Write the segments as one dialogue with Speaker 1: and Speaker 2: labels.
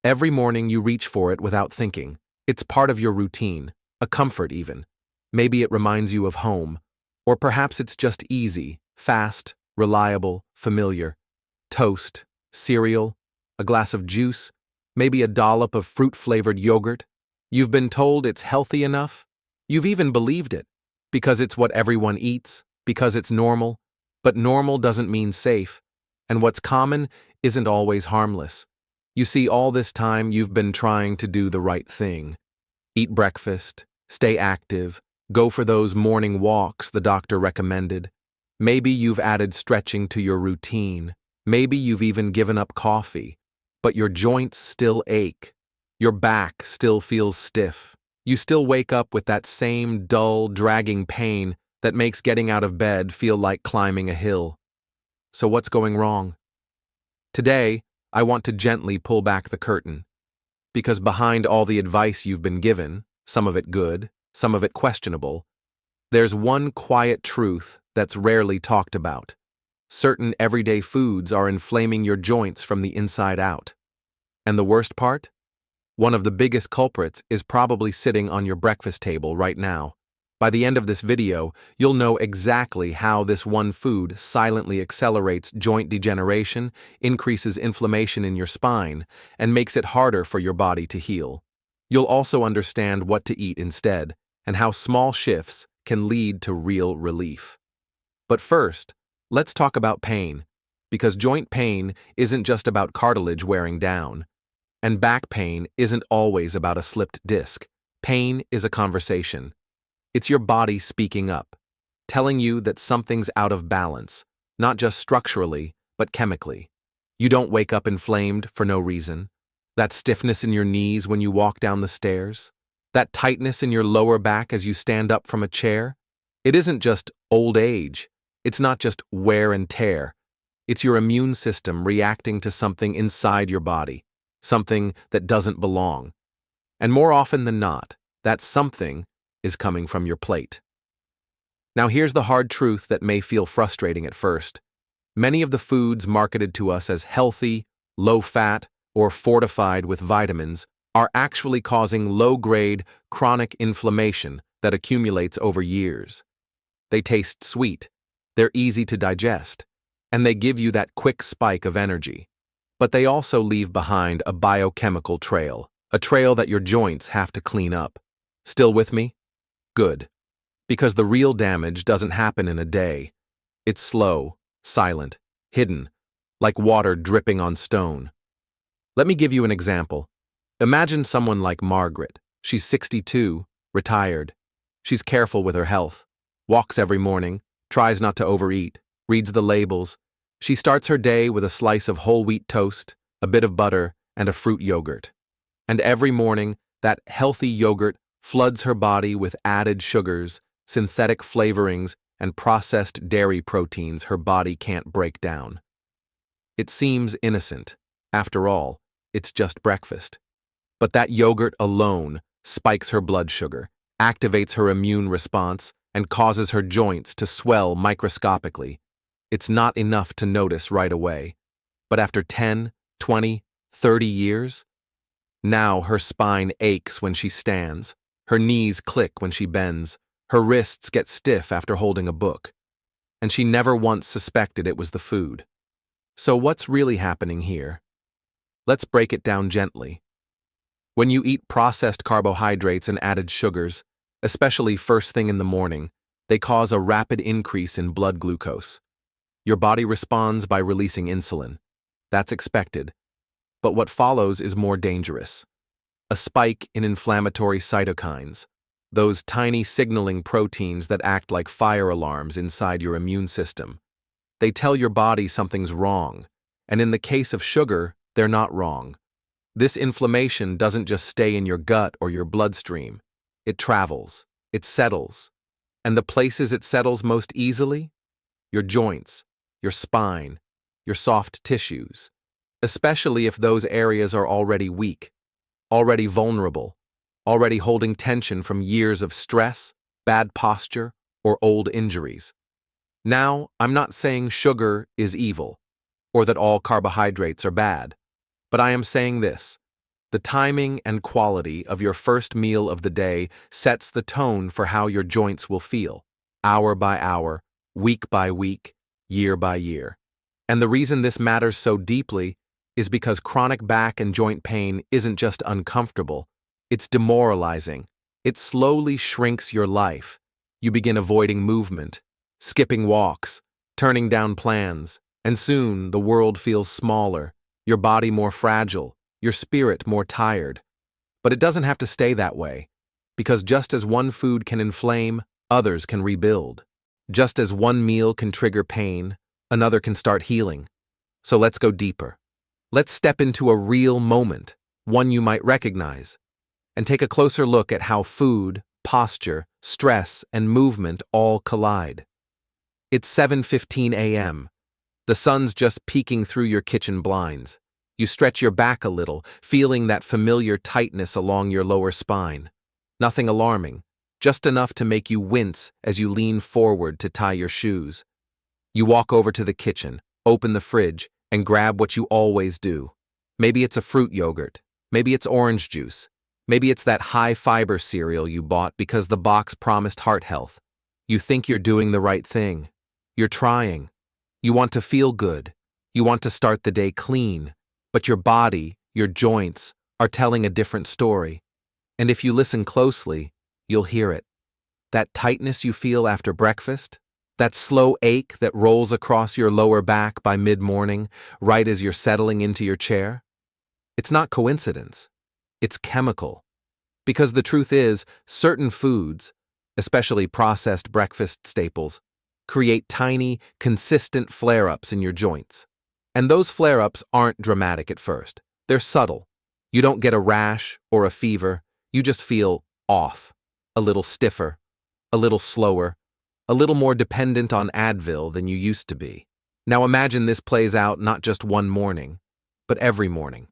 Speaker 1: Every morning you reach for it without thinking. It's part of your routine, a comfort even. Maybe it reminds you of home, or perhaps it's just easy, fast, reliable, familiar. Toast, cereal, a glass of juice, maybe a dollop of fruit-flavored yogurt. You've been told it's healthy enough. You've even believed it, because it's what everyone eats, because it's normal. But normal doesn't mean safe, and what's common isn't always harmless. You see, all this time you've been trying to do the right thing. Eat breakfast, stay active, go for those morning walks the doctor recommended. Maybe you've added stretching to your routine. Maybe you've even given up coffee. But your joints still ache. Your back still feels stiff. You still wake up with that same dull, dragging pain that makes getting out of bed feel like climbing a hill. So what's going wrong? Today, I want to gently pull back the curtain. Because behind all the advice you've been given, some of it good, some of it questionable, there's one quiet truth that's rarely talked about. Certain everyday foods are inflaming your joints from the inside out. And the worst part? One of the biggest culprits is probably sitting on your breakfast table right now. By the end of this video, you'll know exactly how this one food silently accelerates joint degeneration, increases inflammation in your spine, and makes it harder for your body to heal. You'll also understand what to eat instead, and how small shifts can lead to real relief. But first, let's talk about pain, because joint pain isn't just about cartilage wearing down, and back pain isn't always about a slipped disc. Pain is a conversation. It's your body speaking up, telling you that something's out of balance, not just structurally, but chemically. You don't wake up inflamed for no reason. That stiffness in your knees when you walk down the stairs, that tightness in your lower back as you stand up from a chair, it isn't just old age. It's not just wear and tear. It's your immune system reacting to something inside your body, something that doesn't belong. And more often than not, that something is coming from your plate. Now here's the hard truth that may feel frustrating at first. Many of the foods marketed to us as healthy, low-fat, or fortified with vitamins are actually causing low-grade, chronic inflammation that accumulates over years. They taste sweet, they're easy to digest, and they give you that quick spike of energy. But they also leave behind a biochemical trail, a trail that your joints have to clean up. Still with me? Good. Because the real damage doesn't happen in a day. It's slow, silent, hidden, like water dripping on stone. Let me give you an example. Imagine someone like Margaret. She's 62, retired. She's careful with her health, walks every morning, tries not to overeat, reads the labels. She starts her day with a slice of whole wheat toast, a bit of butter, and a fruit yogurt. And every morning, that healthy yogurt floods her body with added sugars, synthetic flavorings, and processed dairy proteins her body can't break down. It seems innocent. After all, it's just breakfast. But that yogurt alone spikes her blood sugar, activates her immune response, and causes her joints to swell microscopically. It's not enough to notice right away. But after 10, 20, 30 years, now her spine aches when she stands, her knees click when she bends, her wrists get stiff after holding a book. And she never once suspected it was the food. So what's really happening here? Let's break it down gently. When you eat processed carbohydrates and added sugars, especially first thing in the morning, they cause a rapid increase in blood glucose. Your body responds by releasing insulin. That's expected. But what follows is more dangerous. A spike in inflammatory cytokines, those tiny signaling proteins that act like fire alarms inside your immune system. They tell your body something's wrong, and in the case of sugar, they're not wrong. This inflammation doesn't just stay in your gut or your bloodstream. It travels, it settles. And the places it settles most easily? Your joints, your spine, your soft tissues, especially if those areas are already weak, already vulnerable, already holding tension from years of stress, bad posture, or old injuries. Now, I'm not saying sugar is evil, or that all carbohydrates are bad, but I am saying this. The timing and quality of your first meal of the day sets the tone for how your joints will feel, hour by hour, week by week, year by year. And the reason this matters so deeply is because chronic back and joint pain isn't just uncomfortable, it's demoralizing. It slowly shrinks your life. You begin avoiding movement, skipping walks, turning down plans, and soon the world feels smaller, your body more fragile, your spirit more tired. But it doesn't have to stay that way, because just as one food can inflame, others can rebuild. Just as one meal can trigger pain, another can start healing. So let's go deeper. Let's step into a real moment, one you might recognize, and take a closer look at how food, posture, stress, and movement all collide. It's 7:15 a.m. The sun's just peeking through your kitchen blinds. You stretch your back a little, feeling that familiar tightness along your lower spine. Nothing alarming, just enough to make you wince as you lean forward to tie your shoes. You walk over to the kitchen, open the fridge, and grab what you always do. Maybe it's a fruit yogurt. Maybe it's orange juice. Maybe it's that high-fiber cereal you bought because the box promised heart health. You think you're doing the right thing. You're trying. You want to feel good. You want to start the day clean. But your body, your joints, are telling a different story. And if you listen closely, you'll hear it. That tightness you feel after breakfast, that slow ache that rolls across your lower back by mid-morning, right as you're settling into your chair. It's not coincidence. It's chemical. Because the truth is, certain foods, especially processed breakfast staples, create tiny, consistent flare-ups in your joints. And those flare-ups aren't dramatic at first. They're subtle. You don't get a rash or a fever. You just feel off, a little stiffer, a little slower, a little more dependent on Advil than you used to be. Now imagine this plays out not just one morning, but every morning.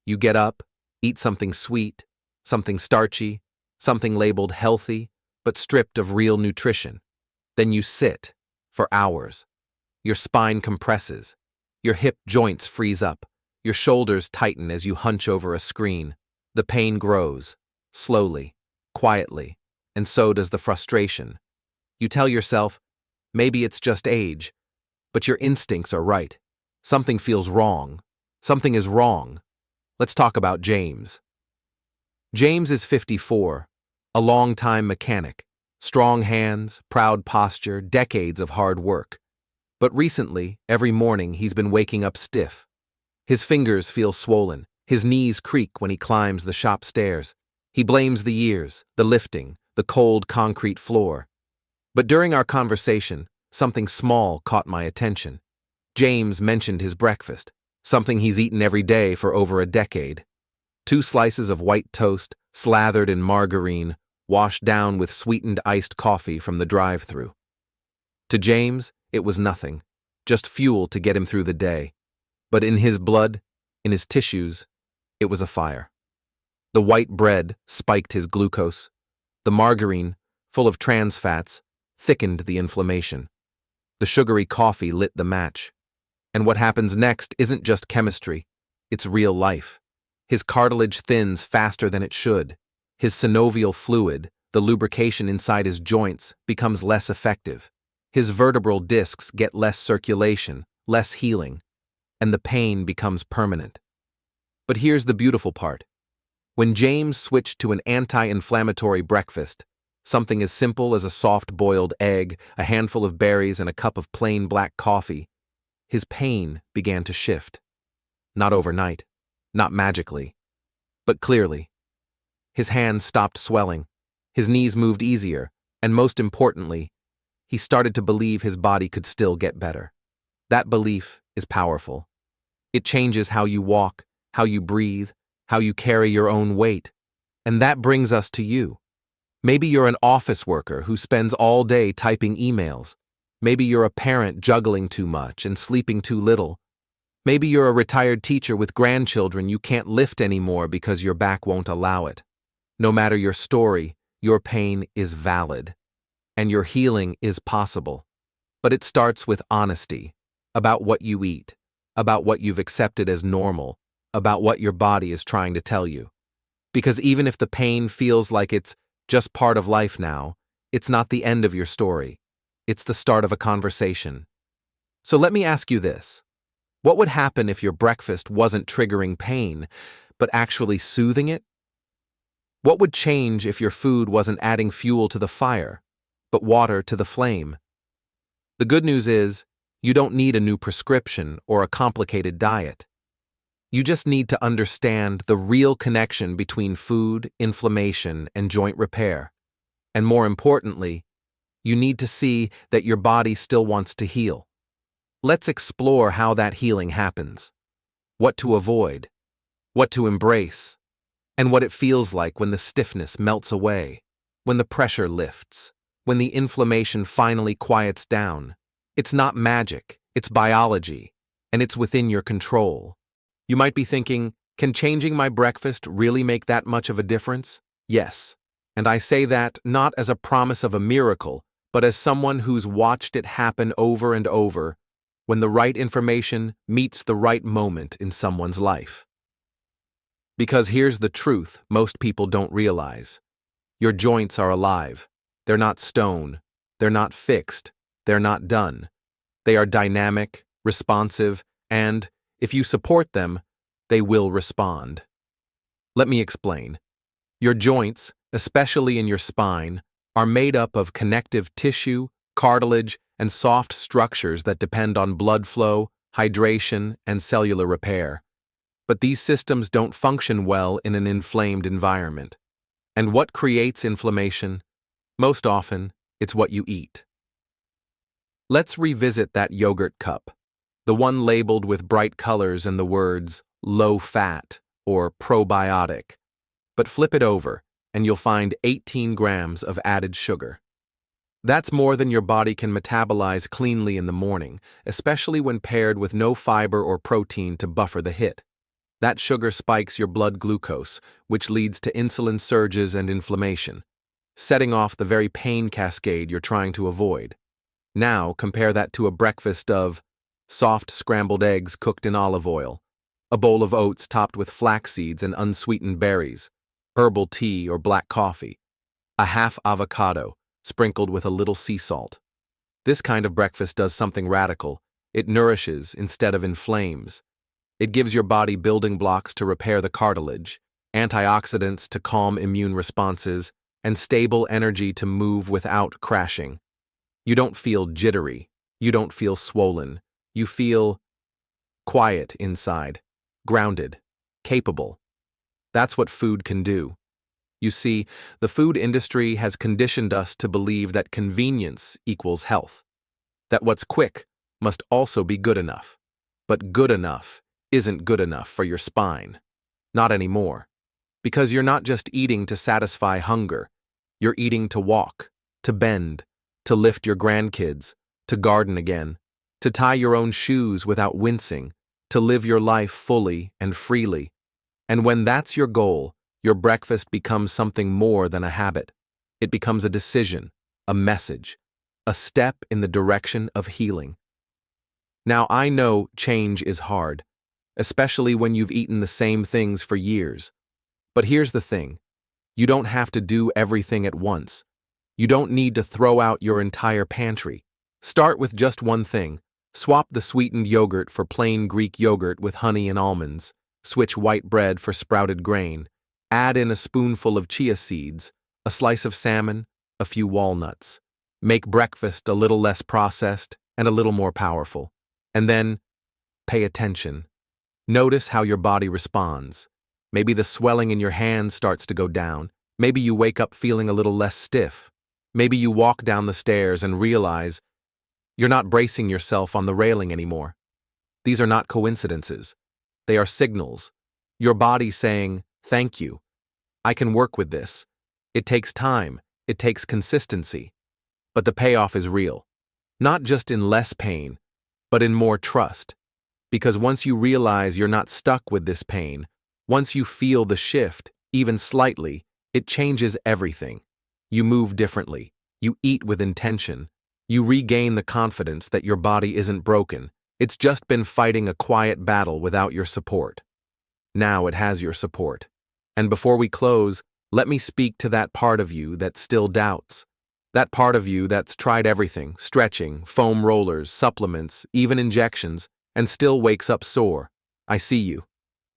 Speaker 1: You get up, eat something sweet, something starchy, something labeled healthy, but stripped of real nutrition. Then you sit for hours. Your spine compresses. Your hip joints freeze up. Your shoulders tighten as you hunch over a screen. The pain grows, slowly, quietly, and so does the frustration. You tell yourself, maybe it's just age, but your instincts are right. Something feels wrong. Something is wrong. Let's talk about James. James is 54, a long-time mechanic, strong hands, proud posture, decades of hard work. But recently, every morning, he's been waking up stiff. His fingers feel swollen. His knees creak when he climbs the shop stairs. He blames the years, the lifting, the cold concrete floor. But during our conversation, something small caught my attention. James mentioned his breakfast, something he's eaten every day for over a decade. 2 slices of white toast, slathered in margarine, washed down with sweetened iced coffee from the drive-thru. To James, it was nothing, just fuel to get him through the day. But in his blood, in his tissues, it was a fire. The white bread spiked his glucose. The margarine, full of trans fats, thickened the inflammation. The sugary coffee lit the match. And what happens next isn't just chemistry, it's real life. His cartilage thins faster than it should. His synovial fluid, the lubrication inside his joints, becomes less effective. His vertebral discs get less circulation, less healing, and the pain becomes permanent. But here's the beautiful part. When James switched to an anti-inflammatory breakfast, something as simple as a soft-boiled egg, a handful of berries, and a cup of plain black coffee, his pain began to shift. Not overnight, not magically, but clearly. His hands stopped swelling, his knees moved easier, and most importantly, he started to believe his body could still get better. That belief is powerful. It changes how you walk, how you breathe, how you carry your own weight. And that brings us to you. Maybe you're an office worker who spends all day typing emails. Maybe you're a parent juggling too much and sleeping too little. Maybe you're a retired teacher with grandchildren you can't lift anymore because your back won't allow it. No matter your story, your pain is valid. And your healing is possible. But it starts with honesty about what you eat, about what you've accepted as normal, about what your body is trying to tell you. Because even if the pain feels like it's just part of life now, it's not the end of your story. It's the start of a conversation. So let me ask you this. What would happen if your breakfast wasn't triggering pain, but actually soothing it? What would change if your food wasn't adding fuel to the fire, but water to the flame? The good news is, you don't need a new prescription or a complicated diet. You just need to understand the real connection between food, inflammation, and joint repair. And more importantly, you need to see that your body still wants to heal. Let's explore how that healing happens, what to avoid, what to embrace, and what it feels like when the stiffness melts away, when the pressure lifts, when the inflammation finally quiets down. It's not magic, it's biology, and it's within your control. You might be thinking, can changing my breakfast really make that much of a difference? Yes, and I say that not as a promise of a miracle, but as someone who's watched it happen over and over when the right information meets the right moment in someone's life. Because here's the truth most people don't realize. Your joints are alive. They're not stone. They're not fixed. They're not done. They are dynamic, responsive, and, if you support them, they will respond. Let me explain. Your joints, especially in your spine, are made up of connective tissue, cartilage, and soft structures that depend on blood flow, hydration, and cellular repair. But these systems don't function well in an inflamed environment. And what creates inflammation? Most often, it's what you eat. Let's revisit that yogurt cup, the one labeled with bright colors and the words low fat or probiotic. But flip it over, and you'll find 18 grams of added sugar. That's more than your body can metabolize cleanly in the morning, especially when paired with no fiber or protein to buffer the hit. That sugar spikes your blood glucose, which leads to insulin surges and inflammation, setting off the very pain cascade you're trying to avoid. Now compare that to a breakfast of soft scrambled eggs cooked in olive oil, a bowl of oats topped with flax seeds and unsweetened berries, herbal tea or black coffee, a half avocado sprinkled with a little sea salt. This kind of breakfast does something radical. It nourishes instead of inflames. It gives your body building blocks to repair the cartilage, antioxidants to calm immune responses, and stable energy to move without crashing. You don't feel jittery. You don't feel swollen. You feel quiet inside, grounded, capable. That's what food can do. You see, the food industry has conditioned us to believe that convenience equals health, that what's quick must also be good enough. But good enough isn't good enough for your spine. Not anymore. Because you're not just eating to satisfy hunger. You're eating to walk, to bend, to lift your grandkids, to garden again, to tie your own shoes without wincing, to live your life fully and freely. And when that's your goal, your breakfast becomes something more than a habit. It becomes a decision, a message, a step in the direction of healing. Now, I know change is hard, especially when you've eaten the same things for years. But here's the thing. You don't have to do everything at once. You don't need to throw out your entire pantry. Start with just one thing. Swap the sweetened yogurt for plain Greek yogurt with honey and almonds. Switch white bread for sprouted grain. Add in a spoonful of chia seeds, a slice of salmon, a few walnuts. Make breakfast a little less processed and a little more powerful. And then, pay attention. Notice how your body responds. Maybe the swelling in your hands starts to go down. Maybe you wake up feeling a little less stiff. Maybe you walk down the stairs and realize you're not bracing yourself on the railing anymore. These are not coincidences. They are signals. Your body saying, thank you. I can work with this. It takes time. It takes consistency. But the payoff is real. Not just in less pain, but in more trust. Because once you realize you're not stuck with this pain, once you feel the shift, even slightly, it changes everything. You move differently. You eat with intention. You regain the confidence that your body isn't broken. It's just been fighting a quiet battle without your support. Now it has your support. And before we close, let me speak to that part of you that still doubts. That part of you that's tried everything, stretching, foam rollers, supplements, even injections, and still wakes up sore. I see you.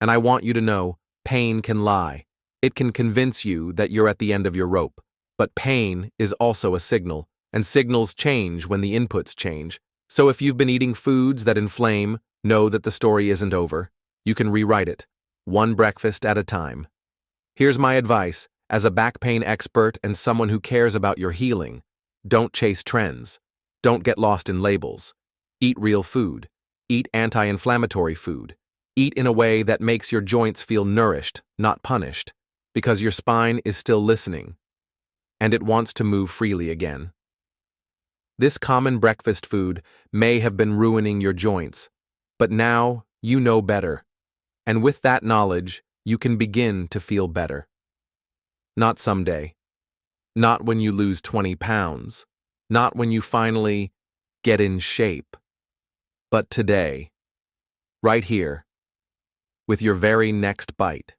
Speaker 1: And I want you to know, pain can lie. It can convince you that you're at the end of your rope. But pain is also a signal, and signals change when the inputs change. So if you've been eating foods that inflame, know that the story isn't over. You can rewrite it, one breakfast at a time. Here's my advice, as a back pain expert and someone who cares about your healing. Don't chase trends. Don't get lost in labels. Eat real food. Eat anti-inflammatory food. Eat in a way that makes your joints feel nourished, not punished, because your spine is still listening, and it wants to move freely again. This common breakfast food may have been ruining your joints, but now you know better. And with that knowledge, you can begin to feel better. Not someday. Not when you lose 20 pounds. Not when you finally get in shape. But today. Right here. With your very next bite.